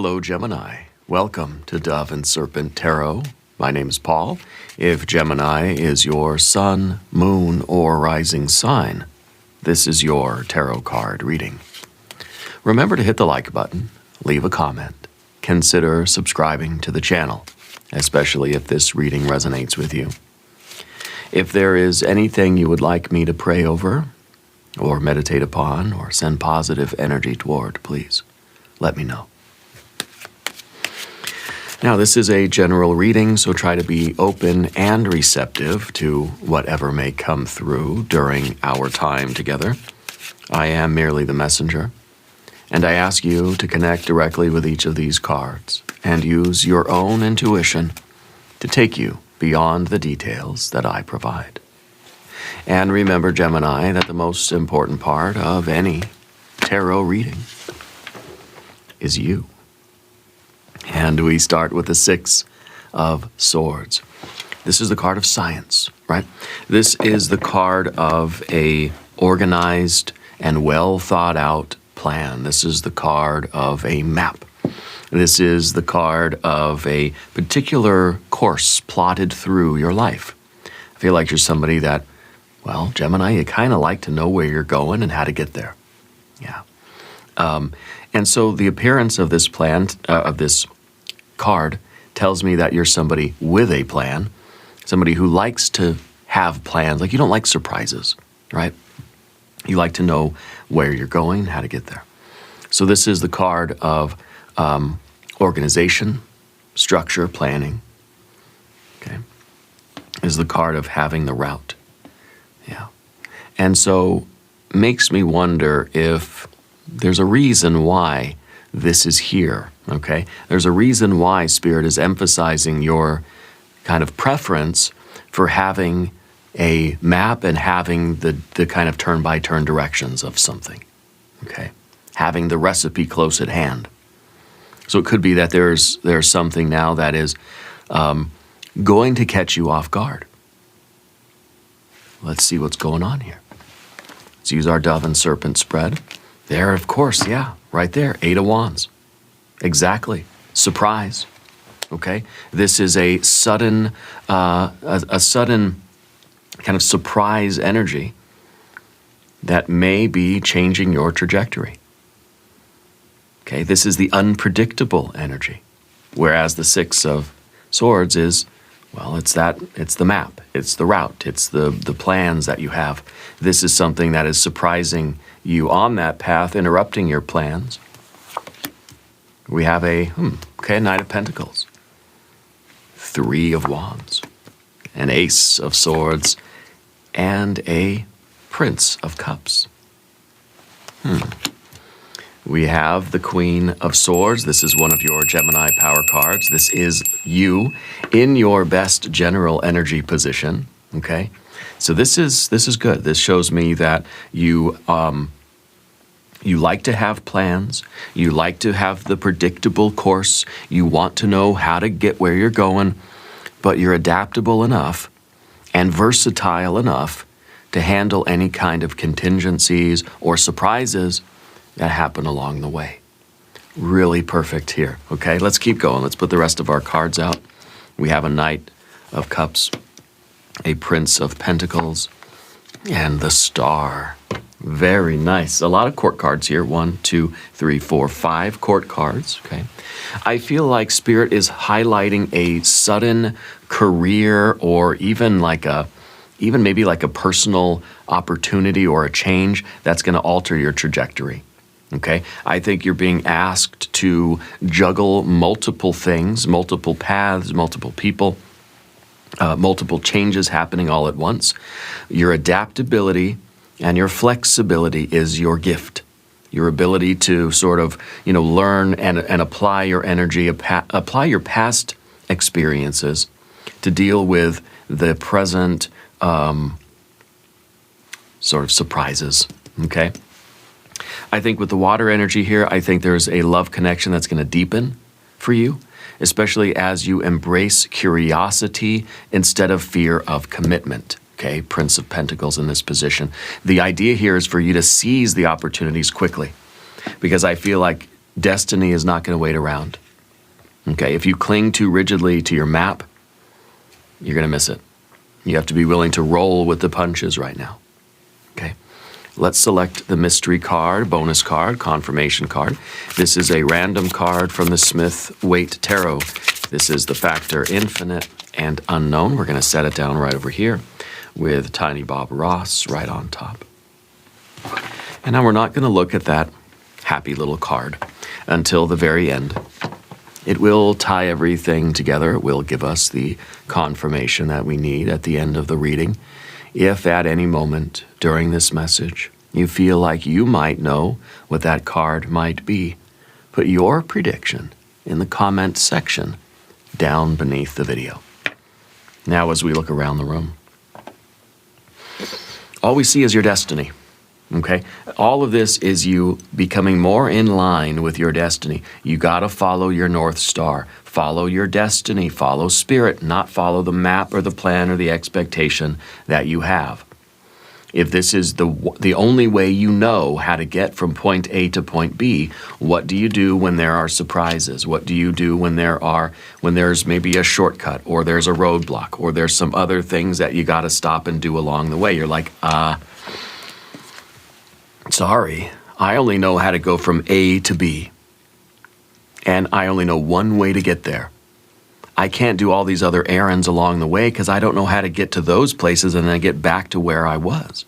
Hello, Gemini. Welcome to Dove and Serpent Tarot. My name is Paul. If Gemini is your sun, moon, or rising sign, this is your tarot card reading. Remember to hit the like button, leave a comment, consider subscribing to the channel, especially if this reading resonates with you. If there is anything you would like me to pray over, or meditate upon, or send positive energy toward, please let me know. Now, this is a general reading, so try to be open and receptive to whatever may come through during our time together. I am merely the messenger, and I ask you to connect directly with each of these cards and use your own intuition to take you beyond the details that I provide. And remember, Gemini, that the most important part of any tarot reading is you. And we start with the Six of Swords. This is the card of science, right? This is the card of a organized and well thought out plan. This is the card of a map. This is the card of a particular course plotted through your life. I feel like you're somebody that, well, Gemini, you kind of like to know where you're going and how to get there. Yeah. And so the appearance of this plan, of this card, tells me that you're somebody with a plan, somebody who likes to have plans. Like, you don't like surprises, right? You like to know where you're going, how to get there. So this is the card of organization, structure, planning. Okay, this is the card of having the route. Yeah, and so makes me wonder if there's a reason why this is here, okay? There's a reason why Spirit is emphasizing your kind of preference for having a map and having the kind of turn-by-turn directions of something, okay? Having the recipe close at hand. So it could be that there's something now that is going to catch you off guard. Let's see what's going on here. Let's use our Dove and Serpent spread. There, of course, yeah, right there, Eight of Wands. Exactly, surprise, okay? This is a sudden kind of surprise energy that may be changing your trajectory. Okay, this is the unpredictable energy, whereas the Six of Swords is, well, it's the map, it's the route, it's the plans that you have. This is something that is surprising you on that path, interrupting your plans. We have a Knight of Pentacles, Three of Wands, an Ace of Swords, and a Prince of Cups. We have the Queen of Swords. This is one of your Gemini power cards. This is you in your best general energy position, okay? So this is good. This shows me that you like to have plans. You like to have the predictable course. You want to know how to get where you're going, but you're adaptable enough and versatile enough to handle any kind of contingencies or surprises that happen along the way. Really perfect here, okay? Let's keep going. Let's put the rest of our cards out. We have a Knight of Cups, a Prince of Pentacles, and the Star. Very nice. A lot of court cards here. 1, 2, 3, 4, 5 court cards, okay? I feel like Spirit is highlighting a sudden career or even maybe like a personal opportunity or a change that's going to alter your trajectory. Okay, I think you're being asked to juggle multiple things, multiple paths, multiple people, multiple changes happening all at once. Your adaptability and your flexibility is your gift. Your ability to sort of, learn and apply your energy, apply your past experiences to deal with the present sort of surprises, okay? I think with the water energy here, I think there's a love connection that's going to deepen for you, especially as you embrace curiosity instead of fear of commitment. Okay, Prince of Pentacles in this position. The idea here is for you to seize the opportunities quickly, because I feel like Destiny is not going to wait around. Okay, if you cling too rigidly to your map, you're going to miss it. You have to be willing to roll with the punches right now. Okay, let's select the mystery card, bonus card, confirmation card. This is a random card from the Smith-Waite Tarot. This is the factor infinite and unknown. We're going to set it down right over here with Tiny Bob Ross right on top. And now we're not going to look at that happy little card until the very end. It will tie everything together. It will give us the confirmation that we need at the end of the reading. If at any moment during this message you feel like you might know what that card might be, put your prediction in the comment section down beneath the video. Now as we look around the room, all we see is your destiny. Okay? All of this is you becoming more in line with your destiny. You got to follow your North Star. Follow your destiny. Follow spirit, not follow the map or the plan or the expectation that you have. If this is the only way you know how to get from point A to point B, what do you do when there are surprises? What do you do when there's maybe a shortcut or there's a roadblock or there's some other things that you got to stop and do along the way? You're like, sorry, I only know how to go from A to B, and I only know one way to get there. I can't do all these other errands along the way because I don't know how to get to those places and then get back to where I was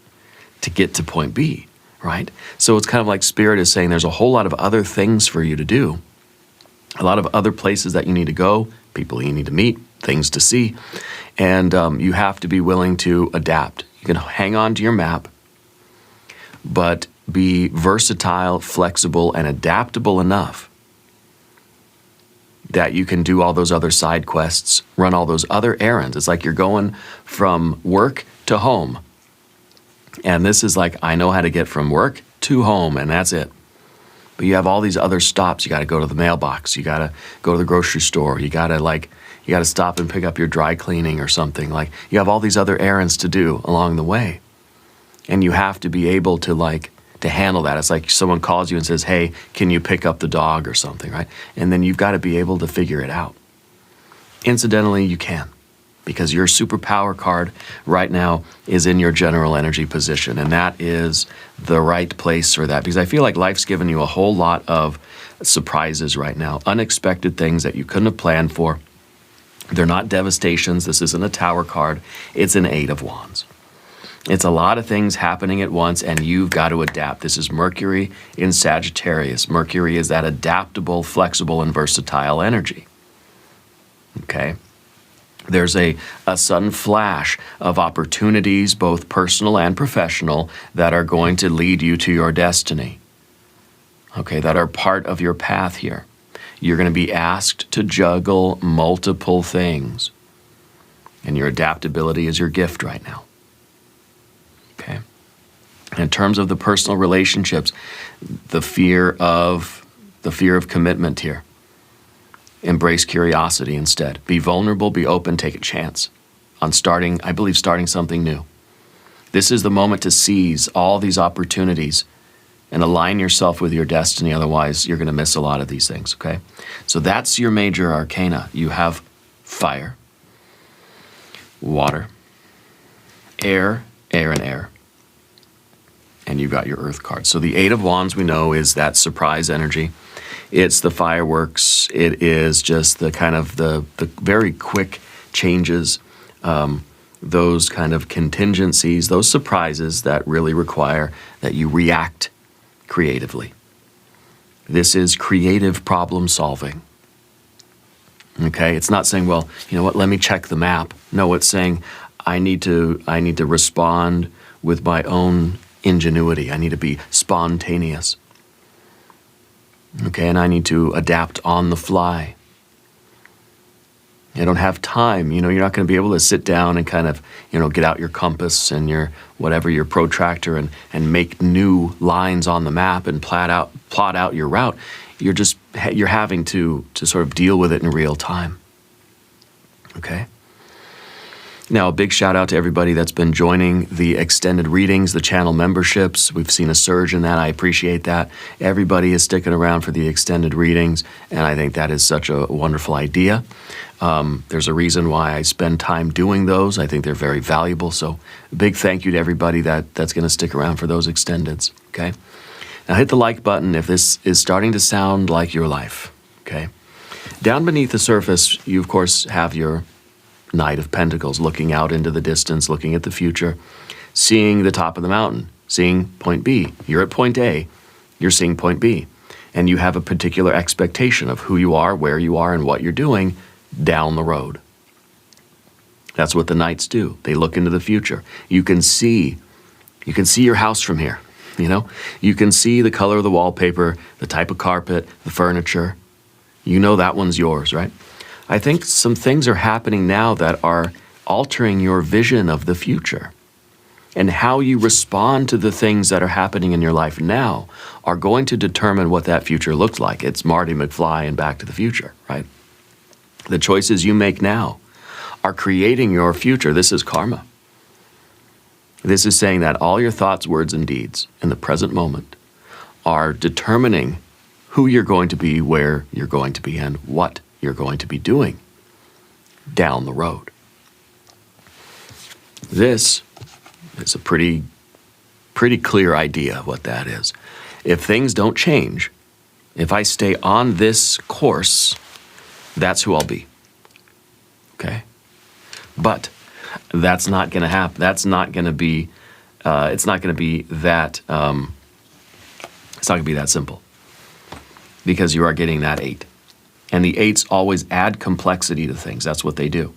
to get to point B, right? So it's kind of like Spirit is saying there's a whole lot of other things for you to do, a lot of other places that you need to go, people you need to meet, things to see, and you have to be willing to adapt. You can hang on to your map, but be versatile, flexible, and adaptable enough that you can do all those other side quests, run all those other errands. It's like you're going from work to home. And this is like, I know how to get from work to home, and that's it. But you have all these other stops. You got to go to the mailbox. You got to go to the grocery store. You got to stop and pick up your dry cleaning or something. Like, you have all these other errands to do along the way. And you have to be able to handle that. It's like someone calls you and says, hey, can you pick up the dog or something, right? And then you've got to be able to figure it out. Incidentally, you can, because your superpower card right now is in your general energy position, and that is the right place for that, because I feel like life's given you a whole lot of surprises right now, unexpected things that you couldn't have planned for. They're not devastations. This isn't a Tower card. It's an Eight of Wands. It's a lot of things happening at once, and you've got to adapt. This is Mercury in Sagittarius. Mercury is that adaptable, flexible, and versatile energy. Okay? There's a sudden flash of opportunities, both personal and professional, that are going to lead you to your destiny. Okay, that are part of your path here. You're going to be asked to juggle multiple things, and your adaptability is your gift right now. Okay. In terms of the personal relationships, the fear of commitment here. Embrace curiosity instead. Be vulnerable, be open, take a chance on starting something new. This is the moment to seize all these opportunities and align yourself with your destiny. Otherwise, you're going to miss a lot of these things, okay? So that's your major arcana. You have fire, water, air, and air. And you've got your earth card. So the Eight of Wands, we know, is that surprise energy. It's the fireworks. It is just the kind of the very quick changes, those kind of contingencies, those surprises that really require that you react creatively. This is creative problem solving. Okay? It's not saying, well, you know what, let me check the map. No, it's saying I need to respond with my own ingenuity. I need to be spontaneous. Okay, and I need to adapt on the fly. I don't have time. You're not going to be able to sit down and kind of, get out your compass and your protractor and make new lines on the map and plot out your route. You're having to sort of deal with it in real time. Okay? Now, a big shout out to everybody that's been joining the extended readings, the channel memberships. We've seen a surge in that. I appreciate that. Everybody is sticking around for the extended readings, and I think that is such a wonderful idea. There's a reason why I spend time doing those. I think they're very valuable. So a big thank you to everybody that's going to stick around for those extendeds, okay? Now hit the like button if this is starting to sound like your life, okay? Down beneath the surface, you of course have your Knight of Pentacles, looking out into the distance, looking at the future, seeing the top of the mountain, seeing point B. You're at point A, you're seeing point B. And you have a particular expectation of who you are, where you are, and what you're doing down the road. That's what the Knights do. They look into the future. You can see your house from here, you know? You can see the color of the wallpaper, the type of carpet, the furniture. You know that one's yours, right? I think some things are happening now that are altering your vision of the future. And how you respond to the things that are happening in your life now are going to determine what that future looks like. It's Marty McFly and Back to the Future, right? The choices you make now are creating your future. This is karma. This is saying that all your thoughts, words, and deeds in the present moment are determining who you're going to be, where you're going to be, and what you're going to be doing down the road. This is a pretty clear idea of what that is. If things don't change, if I stay on this course, that's who I'll be. Okay? But that's not going to happen. That's not going to be, it's not going to be that, it's not going to be that simple. Because you are getting that 8. And the 8s always add complexity to things. That's what they do.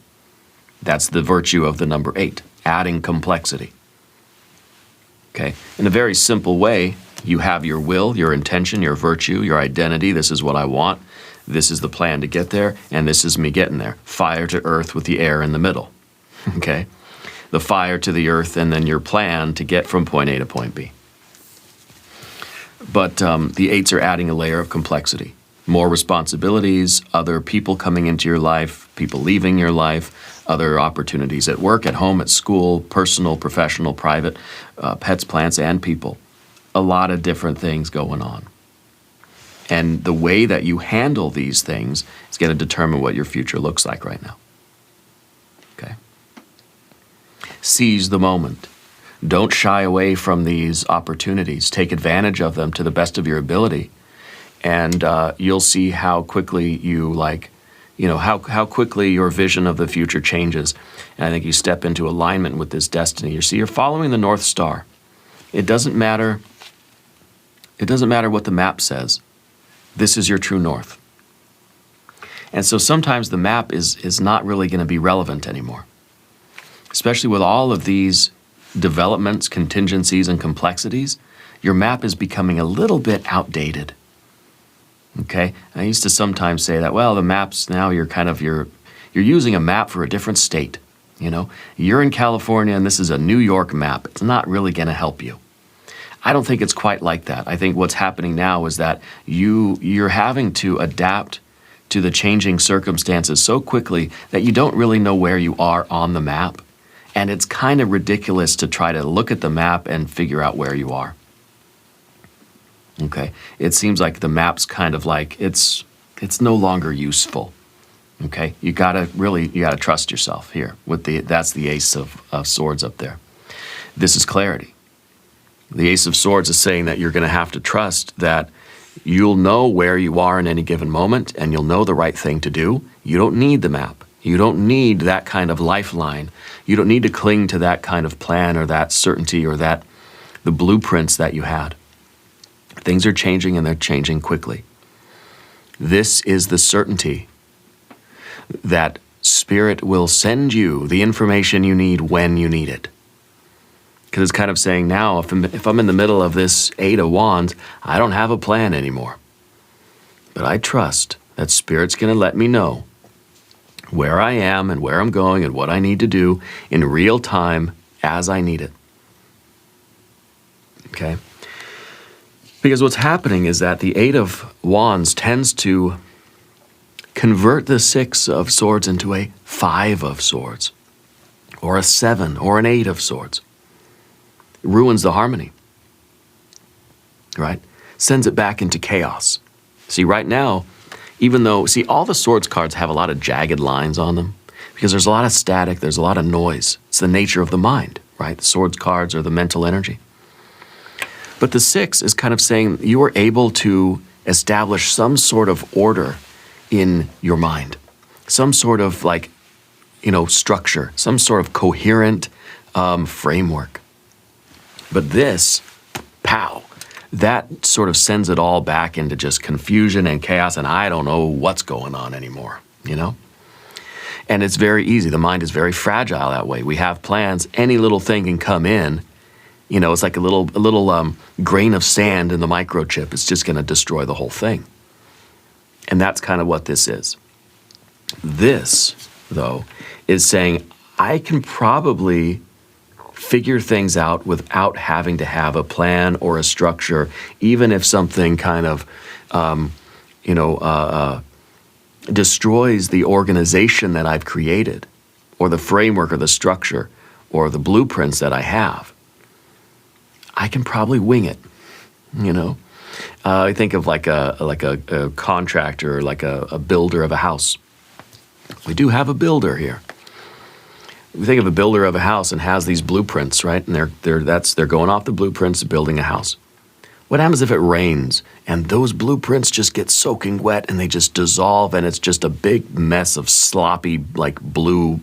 That's the virtue of the number 8, adding complexity. Okay? In a very simple way, you have your will, your intention, your virtue, your identity. This is what I want. This is the plan to get there, and this is me getting there. Fire to earth with the air in the middle. Okay? The fire to the earth, and then your plan to get from point A to point B. But the 8s are adding a layer of complexity. More responsibilities, other people coming into your life, people leaving your life, other opportunities at work, at home, at school, personal, professional, private, pets, plants, and people. A lot of different things going on. And the way that you handle these things is going to determine what your future looks like right now. Okay? Seize the moment. Don't shy away from these opportunities. Take advantage of them to the best of your ability. And you'll see how quickly how quickly your vision of the future changes. And I think you step into alignment with this destiny. You see, you're following the North Star. It doesn't matter what the map says. This is your true north. And so sometimes the map is not really going to be relevant anymore. Especially with all of these developments, contingencies, and complexities, your map is becoming a little bit outdated. Okay? I used to sometimes say that, well, the maps now you're using a map for a different state. You know, you're in California and this is a New York map. It's not really going to help you. I don't think it's quite like that. I think what's happening now is that you're having to adapt to the changing circumstances so quickly that you don't really know where you are on the map. And it's kind of ridiculous to try to look at the map and figure out where you are. Okay? It seems like the map's kind of like, it's no longer useful. Okay? You gotta trust yourself here. That's the Ace of Swords up there. This is clarity. The Ace of Swords is saying that you're gonna have to trust that you'll know where you are in any given moment and you'll know the right thing to do. You don't need the map. You don't need that kind of lifeline. You don't need to cling to that kind of plan or that certainty or the blueprints that you had. Things are changing and they're changing quickly. This is the certainty that Spirit will send you the information you need when you need it. Because it's kind of saying now, if I'm in the middle of this 8 of Wands, I don't have a plan anymore. But I trust that Spirit's going to let me know where I am and where I'm going and what I need to do in real time as I need it. Okay? Because what's happening is that the 8 of Wands tends to convert the 6 of Swords into a 5 of Swords. or a 7 or an 8 of swords. It ruins the harmony, right? Sends it back into chaos. See, right now, even though, see, all the swords cards have a lot of jagged lines on them because there's a lot of static, there's a lot of noise. It's the nature of the mind, right? The swords cards are the mental energy. But the 6 is kind of saying you are able to establish some sort of order in your mind, some sort of like, structure, some sort of coherent framework. But this, pow, that sort of sends it all back into just confusion and chaos, and I don't know what's going on anymore, And it's very easy. The mind is very fragile that way. We have plans. Any little thing can come in. It's like a little grain of sand in the microchip. It's just going to destroy the whole thing. And that's kind of what this is. This, though, is saying I can probably figure things out without having to have a plan or a structure, even if something kind of, destroys the organization that I've created, or the framework or the structure or the blueprints that I have. I can probably wing it, I think of like a contractor, like a builder of a house. We do have a builder here. We think of a builder of a house and has these blueprints, right? And they're going off the blueprints, building a house. What happens if it rains and those blueprints just get soaking wet and they just dissolve and it's just a big mess of sloppy, like blue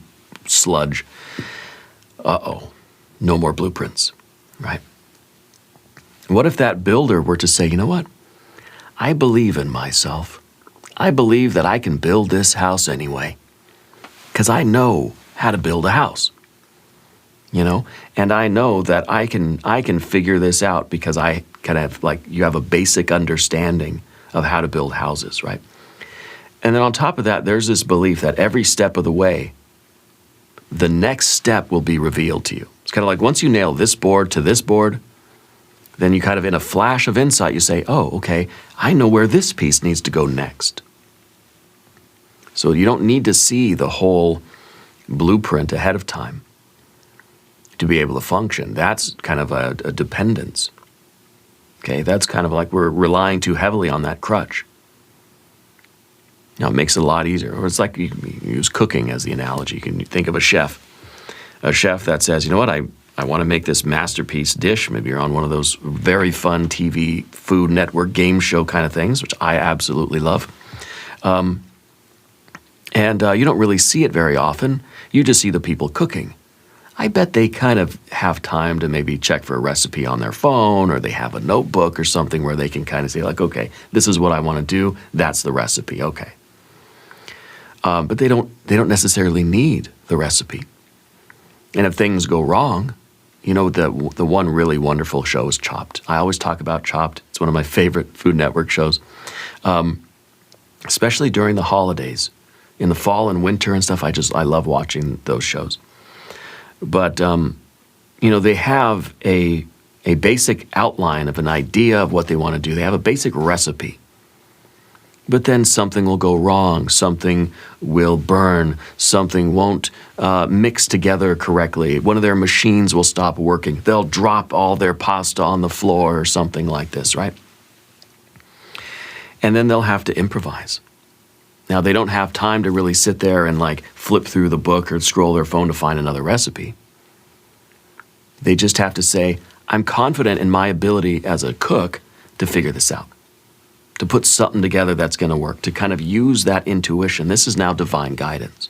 sludge? Uh-oh, no more blueprints, right? What if that builder were to say, you know what? I believe in myself. I believe that I can build this house anyway, because I know how to build a house, and I know that I can figure this out because I kind of you have a basic understanding of how to build houses, right? And then on top of that, there's this belief that every step of the way, the next step will be revealed to you. It's kind of like once you nail this board to this board, then you kind of in a flash of insight, you say, oh, okay, I know where this piece needs to go next. So you don't need to see the whole blueprint ahead of time to be able to function. That's kind of a dependence. Okay, that's kind of like we're relying too heavily on that crutch. Now, it makes it a lot easier. Or it's like you use cooking as the analogy. You can think of a chef that says, you know what, I want to make this masterpiece dish. Maybe you're on one of those very fun TV Food Network game show kind of things, which I absolutely love. And you don't really see it very often. You just see the people cooking. I bet they kind of have time to maybe check for a recipe on their phone, or they have a notebook or something where they can kind of say like, okay, this is what I want to do. That's the recipe. Okay. But they don't necessarily need the recipe. And if things go wrong, the one really wonderful show is Chopped. I always talk about Chopped. It's one of my favorite Food Network shows, especially during the holidays. In the fall and winter and stuff, I love watching those shows. But, they have a basic outline of an idea of what they want to do. They have a basic recipe. But then something will go wrong. Something will burn. Something won't mix together correctly. One of their machines will stop working. They'll drop all their pasta on the floor or something like this, right? And then they'll have to improvise. Now, they don't have time to really sit there and flip through the book or scroll their phone to find another recipe. They just have to say, I'm confident in my ability as a cook to figure this out, to put something together that's going to work, to kind of use that intuition. This is now divine guidance.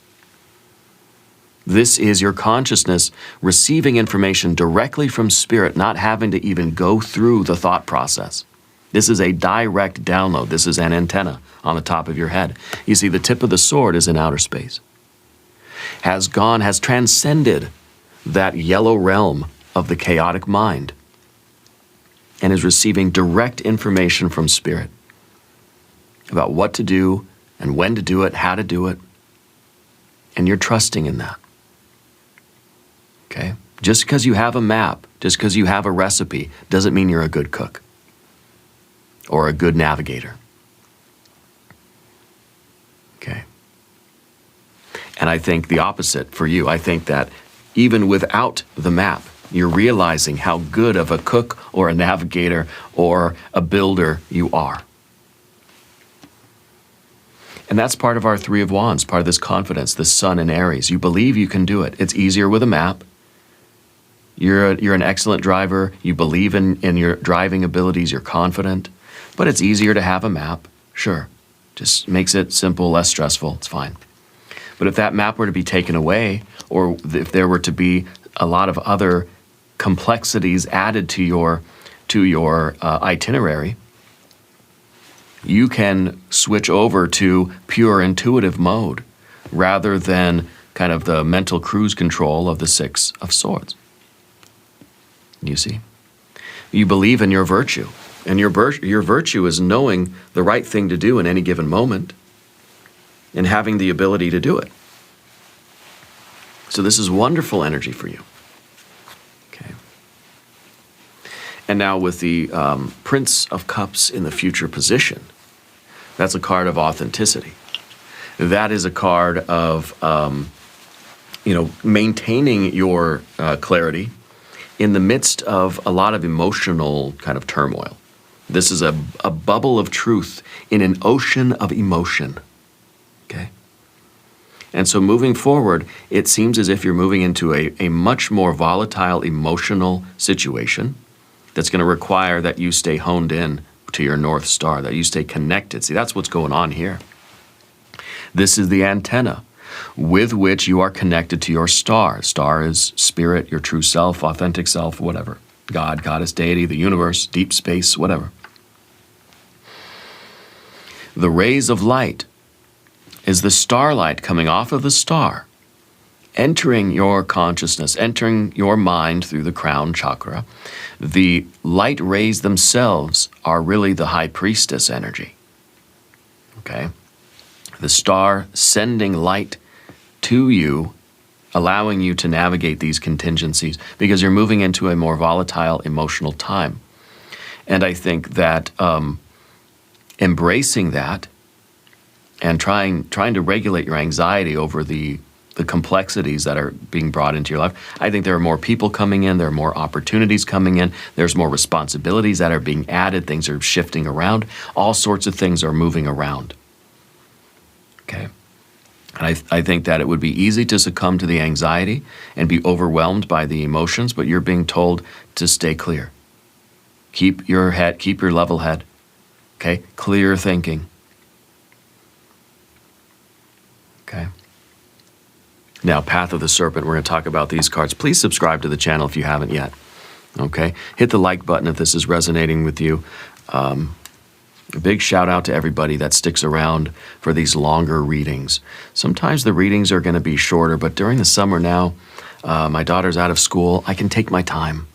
This is your consciousness receiving information directly from spirit, not having to even go through the thought process. This is a direct download. This is an antenna on the top of your head. You see, the tip of the sword is in outer space. Has transcended that yellow realm of the chaotic mind and is receiving direct information from spirit about what to do and when to do it, how to do it. And you're trusting in that. Okay? Just because you have a map, just because you have a recipe, doesn't mean you're a good cook or a good navigator. Okay. And I think the opposite for you. I think that even without the map, you're realizing how good of a cook or a navigator or a builder you are. And that's part of our Three of Wands, part of this confidence, this sun in Aries. You believe you can do it. It's easier with a map. You're an excellent driver. You believe in your driving abilities. You're confident. But it's easier to have a map. Sure. Just makes it simple, less stressful. It's fine. But if that map were to be taken away, or if there were to be a lot of other complexities added to your itinerary, you can switch over to pure intuitive mode rather than kind of the mental cruise control of the Six of Swords. You see? You believe in your virtue, and your virtue is knowing the right thing to do in any given moment and having the ability to do it. So this is wonderful energy for you. Okay. And now with the Prince of Cups in the future position, that's a card of authenticity. That is a card of, maintaining your clarity in the midst of a lot of emotional kind of turmoil. This is a bubble of truth in an ocean of emotion. Okay? And so moving forward, it seems as if you're moving into a much more volatile emotional situation that's going to require that you stay honed in to your North Star, that you stay connected. See, that's what's going on here. This is the antenna with which you are connected to your star. Star is spirit, your true self, authentic self, whatever. God, goddess, deity, the universe, deep space, whatever. The rays of light is the starlight coming off of the star, entering your consciousness, entering your mind through the crown chakra. The light rays themselves are really the high priestess energy. Okay? The star sending light to you, allowing you to navigate these contingencies because you're moving into a more volatile emotional time. And I think that embracing that and trying to regulate your anxiety over the complexities that are being brought into your life. I think there are more people coming in, there are more opportunities coming in, there's more responsibilities that are being added, things are shifting around, all sorts of things are moving around. Okay? And I think that it would be easy to succumb to the anxiety and be overwhelmed by the emotions, but you're being told to stay clear. Keep your level head. Okay? Clear thinking. Okay? Now, Path of the Serpent, we're going to talk about these cards. Please subscribe to the channel if you haven't yet. Okay? Hit the like button if this is resonating with you. A big shout out to everybody that sticks around for these longer readings. Sometimes the readings are going to be shorter, but during the summer now, my daughter's out of school. I can take my time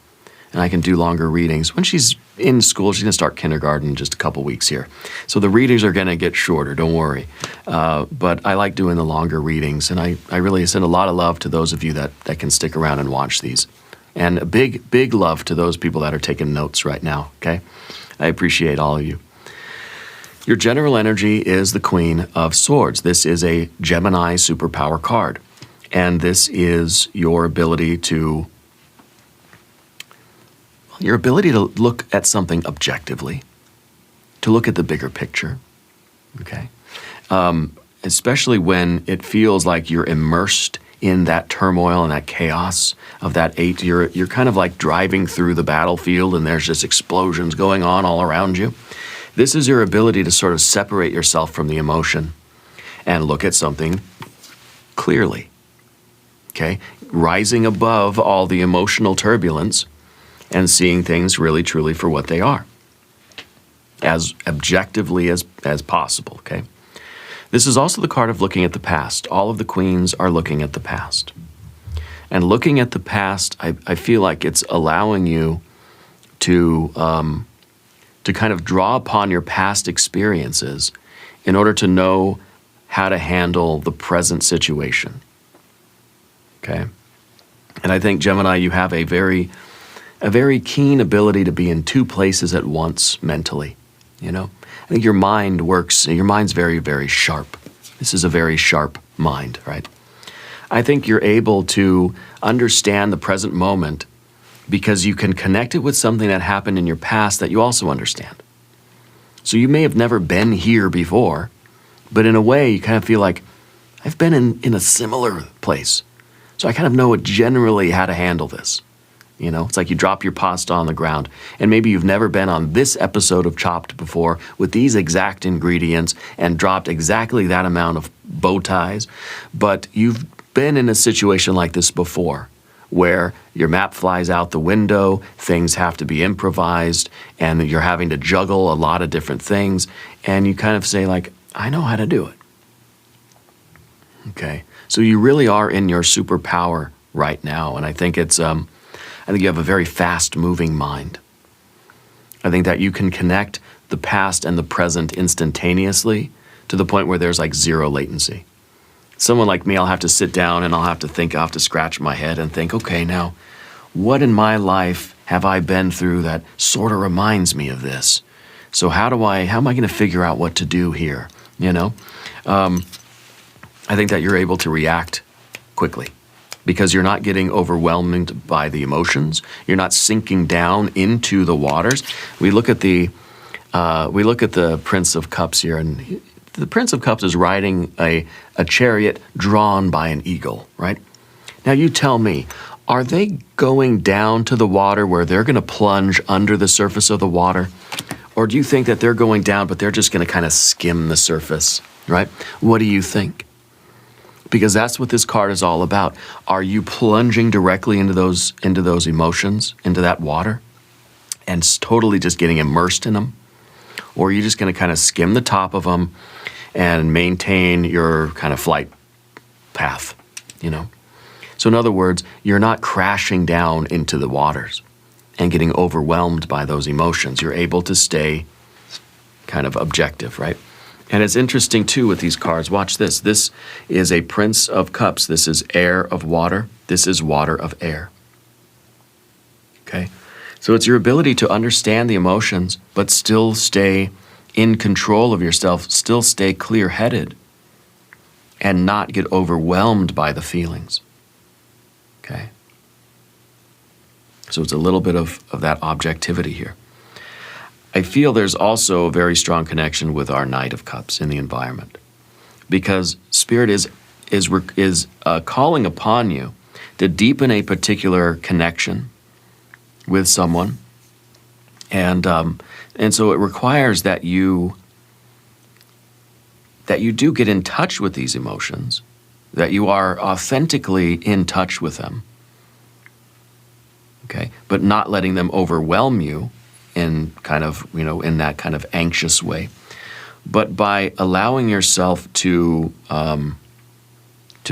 and I can do longer readings. When she's in school, she's going to start kindergarten in just a couple weeks here. So the readings are going to get shorter, don't worry. But I like doing the longer readings, and I really send a lot of love to those of you that can stick around and watch these. And a big, big love to those people that are taking notes right now, okay? I appreciate all of you. Your general energy is the Queen of Swords. This is a Gemini superpower card. And this is your ability to look at something objectively, to look at the bigger picture, okay? Especially when it feels like you're immersed in that turmoil and that chaos of that 8. You're kind of like driving through the battlefield and there's just explosions going on all around you. This is your ability to sort of separate yourself from the emotion and look at something clearly, okay? Rising above all the emotional turbulence and seeing things really, truly for what they are, as objectively as possible, okay? This is also the card of looking at the past. All of the queens are looking at the past. And looking at the past, I feel like it's allowing you to kind of draw upon your past experiences in order to know how to handle the present situation, okay? And I think, Gemini, you have a very keen ability to be in two places at once mentally, you know? I think your mind's very, very sharp. This is a very sharp mind, right? I think you're able to understand the present moment because you can connect it with something that happened in your past that you also understand. So you may have never been here before, but in a way you kind of feel like, I've been in a similar place. So I kind of know generally how to handle this. You know, it's like you drop your pasta on the ground, and maybe you've never been on this episode of Chopped before with these exact ingredients and dropped exactly that amount of bow ties, but you've been in a situation like this before where your map flies out the window, things have to be improvised, and you're having to juggle a lot of different things, and you kind of say like, I know how to do it. Okay, so you really are in your superpower right now, and I think it's I think you have a very fast-moving mind. I think that you can connect the past and the present instantaneously to the point where there's like zero latency. Someone like me, I'll have to sit down and I'll have to scratch my head and think, okay, now, what in my life have I been through that sort of reminds me of this? So how am I going to figure out what to do here? You know? I think that you're able to react quickly, because you're not getting overwhelmed by the emotions. You're not sinking down into the waters. We look at the Prince of Cups here, and the Prince of Cups is riding a chariot drawn by an eagle, right? Now you tell me, are they going down to the water where they're going to plunge under the surface of the water? Or do you think that they're going down, but they're just going to kind of skim the surface, right? What do you think? Because that's what this card is all about. Are you plunging directly into those emotions, into that water, and totally just getting immersed in them? Or are you just going to kind of skim the top of them and maintain your kind of flight path, you know? So in other words, you're not crashing down into the waters and getting overwhelmed by those emotions. You're able to stay kind of objective, right? And it's interesting, too, with these cards. Watch this. This is a Prince of Cups. This is air of water. This is water of air. Okay? So it's your ability to understand the emotions, but still stay in control of yourself, still stay clear-headed, and not get overwhelmed by the feelings. Okay? So it's a little bit of that objectivity here. I feel there's also a very strong connection with our Knight of Cups in the environment, because Spirit is calling upon you to deepen a particular connection with someone, and so it requires that you do get in touch with these emotions, that you are authentically in touch with them, okay, but not letting them overwhelm you in kind of, in that kind of anxious way, but by allowing yourself to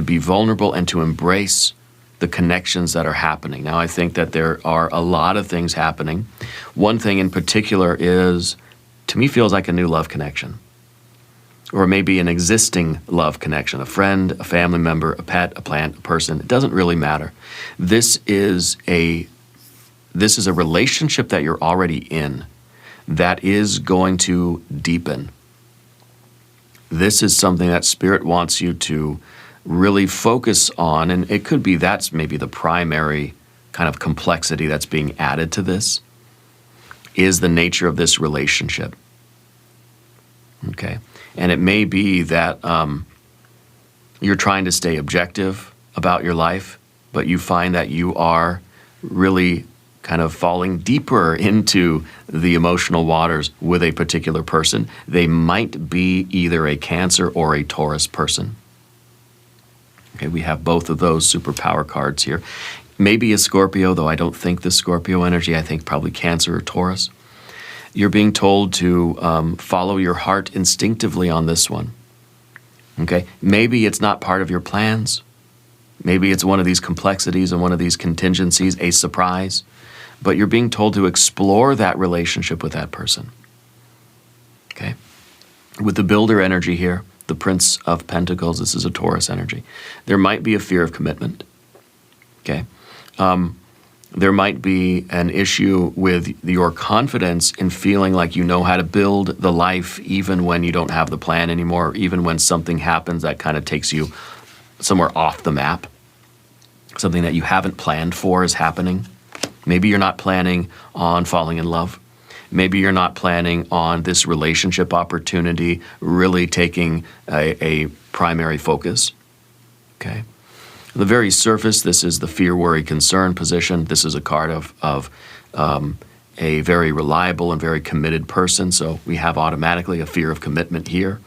be vulnerable and to embrace the connections that are happening. Now, I think that there are a lot of things happening. One thing in particular is, to me, feels like a new love connection, or maybe an existing love connection, a friend, a family member, a pet, a plant, a person. It doesn't really matter. This is a relationship that you're already in that is going to deepen. This is something that Spirit wants you to really focus on, and it could be that's maybe the primary kind of complexity that's being added to this, is the nature of this relationship. Okay? And it may be that you're trying to stay objective about your life, but you find that you are really kind of falling deeper into the emotional waters with a particular person. They might be either a Cancer or a Taurus person. Okay, we have both of those superpower cards here. Maybe a Scorpio, though I don't think the Scorpio energy. I think probably Cancer or Taurus. You're being told to follow your heart instinctively on this one. Okay, maybe it's not part of your plans. Maybe it's one of these complexities and one of these contingencies, a surprise. But you're being told to explore that relationship with that person. Okay? With the Builder energy here, the Prince of Pentacles, this is a Taurus energy. There might be a fear of commitment. Okay? There might be an issue with your confidence in feeling like you know how to build the life even when you don't have the plan anymore, or even when something happens that kind of takes you somewhere off the map. Something that you haven't planned for is happening. Maybe you're not planning on falling in love. Maybe you're not planning on this relationship opportunity really taking a primary focus. Okay. On the very surface, this is the fear, worry, concern position. This is a card of a very reliable and very committed person. So we have automatically a fear of commitment here.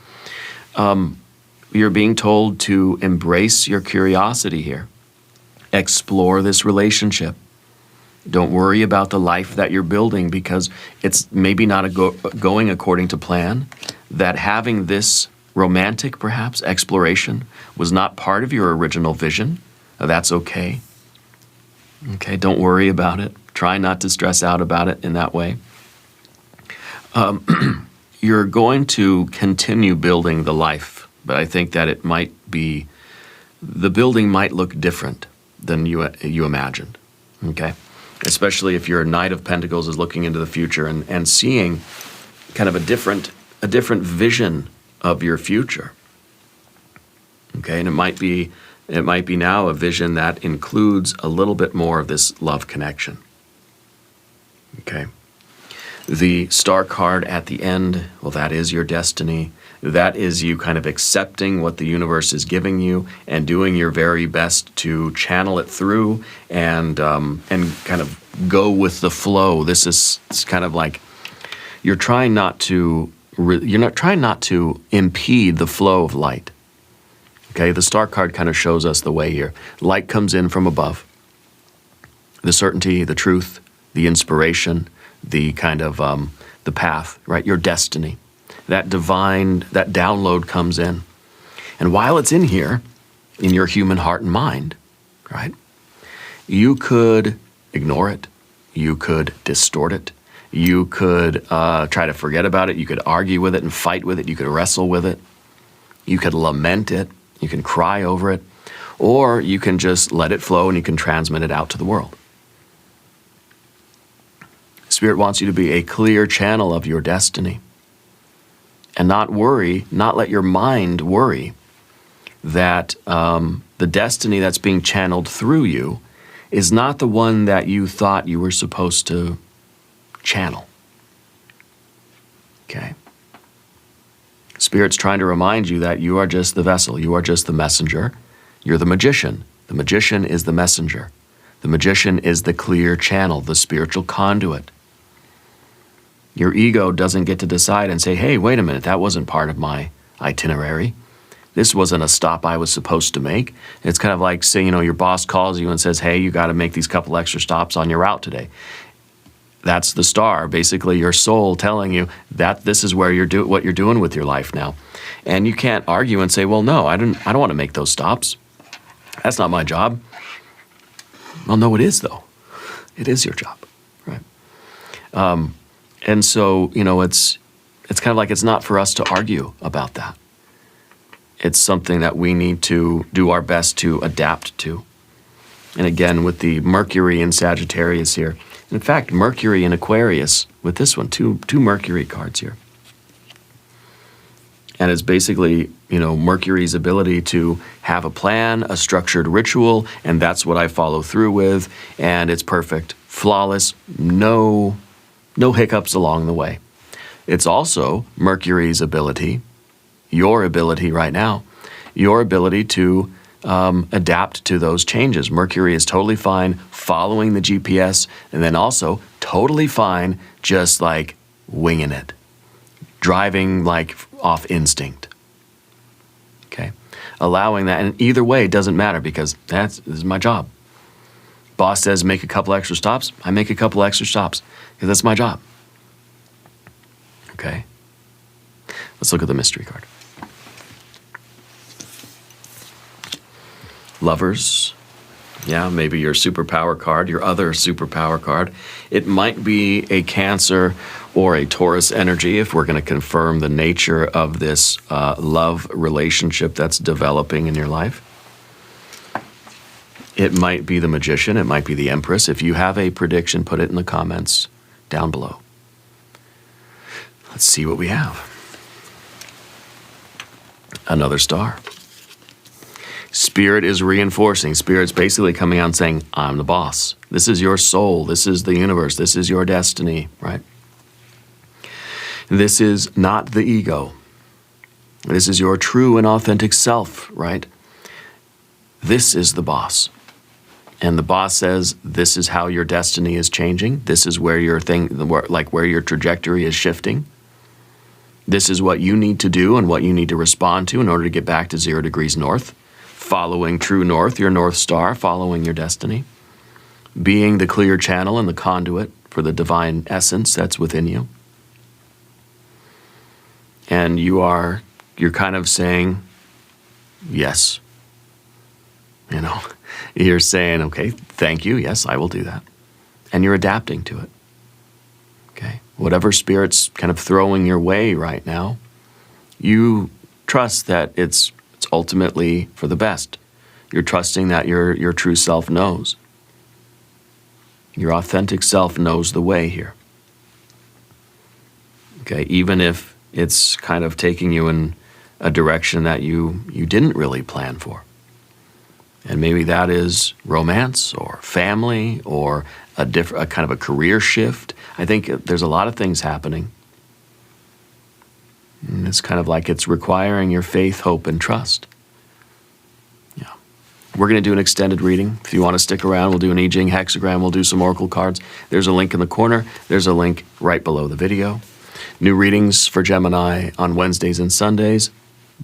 You're being told to embrace your curiosity here. Explore this relationship. Don't worry about the life that you're building because it's maybe not going according to plan. That having this romantic, perhaps, exploration was not part of your original vision. That's okay. Okay, don't worry about it. Try not to stress out about it in that way. You're going to continue building the life, but I think that it might be, the building might look different than you imagined. Okay? Especially if your Knight of Pentacles is looking into the future and seeing kind of a different vision of your future. Okay, and it might be now a vision that includes a little bit more of this love connection. Okay. The star card at the end, well, that is your destiny. That is you kind of accepting what the universe is giving you and doing your very best to channel it through and kind of go with the flow. This is, it's kind of like you're trying not to impede the flow of light. Okay, the star card kind of shows us the way here. Light comes in from above. The certainty, the truth, the inspiration, the kind of the path, right? Your destiny. That divine, that download comes in. And while it's in here, in your human heart and mind, right? You could ignore it. You could distort it. You could try to forget about it. You could argue with it and fight with it. You could wrestle with it. You could lament it. You can cry over it. Or you can just let it flow and you can transmit it out to the world. Spirit wants you to be a clear channel of your destiny. And not worry, not let your mind worry that the destiny that's being channeled through you is not the one that you thought you were supposed to channel. Okay? Spirit's trying to remind you that you are just the vessel. You are just the messenger. You're the magician. The magician is the messenger. The magician is the clear channel, the spiritual conduit. Your ego doesn't get to decide and say, hey, wait a minute, that wasn't part of my itinerary. This wasn't a stop I was supposed to make. It's kind of like, say, your boss calls you and says, hey, you got to make these couple extra stops on your route today. That's the star, basically your soul telling you that this is where what you're doing with your life now. And you can't argue and say, well, no, I don't want to make those stops. That's not my job. Well, no, it is, though. It is your job, right? And so, it's kind of like it's not for us to argue about that. It's something that we need to do our best to adapt to. And again, with the Mercury in Sagittarius here, in fact, Mercury in Aquarius, with this one, two Mercury cards here. And it's basically, Mercury's ability to have a plan, a structured ritual, and that's what I follow through with, and it's perfect, flawless, no hiccups along the way. It's also Mercury's ability, your ability right now, your ability to adapt to those changes. Mercury is totally fine following the GPS, and then also totally fine just like winging it, driving like off instinct. Okay, allowing that, and either way it doesn't matter because this is my job. Boss says make a couple extra stops, I make a couple extra stops because that's my job. Okay, let's look at the mystery card. Lovers, yeah, maybe your superpower card, your other superpower card. It might be a Cancer or a Taurus energy if we're going to confirm the nature of this love relationship that's developing in your life. It might be the Magician, it might be the Empress. If you have a prediction, put it in the comments down below. Let's see what we have. Another star. Spirit is reinforcing. Spirit's basically coming out and saying, I'm the boss. This is your soul. This is the universe. This is your destiny, right? This is not the ego. This is your true and authentic self, right? This is the boss. And the boss says, this is how your destiny is changing. This is where your where your trajectory is shifting. This is what you need to do and what you need to respond to in order to get back to 0 degrees north. Following true north, your North Star, following your destiny. Being the clear channel and the conduit for the divine essence that's within you. And you're kind of saying, yes. You know, you're saying, okay, thank you, yes, I will do that. And you're adapting to it. Okay? Whatever Spirit's kind of throwing your way right now, you trust that it's ultimately for the best. You're trusting that your true self knows. Your authentic self knows the way here. Okay, even if it's kind of taking you in a direction that you didn't really plan for. And maybe that is romance or family or a kind of a career shift. I think there's a lot of things happening. And it's kind of like it's requiring your faith, hope, and trust. Yeah. We're going to do an extended reading. If you want to stick around, we'll do an I Ching hexagram. We'll do some oracle cards. There's a link in the corner. There's a link right below the video. New readings for Gemini on Wednesdays and Sundays.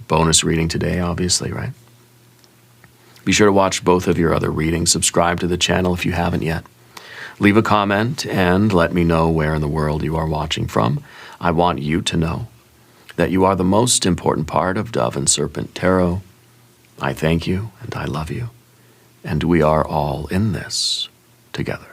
Bonus reading today, obviously, right? Be sure to watch both of your other readings. Subscribe to the channel if you haven't yet. Leave a comment and let me know where in the world you are watching from. I want you to know that you are the most important part of Dove and Serpent Tarot. I thank you and I love you. And we are all in this together.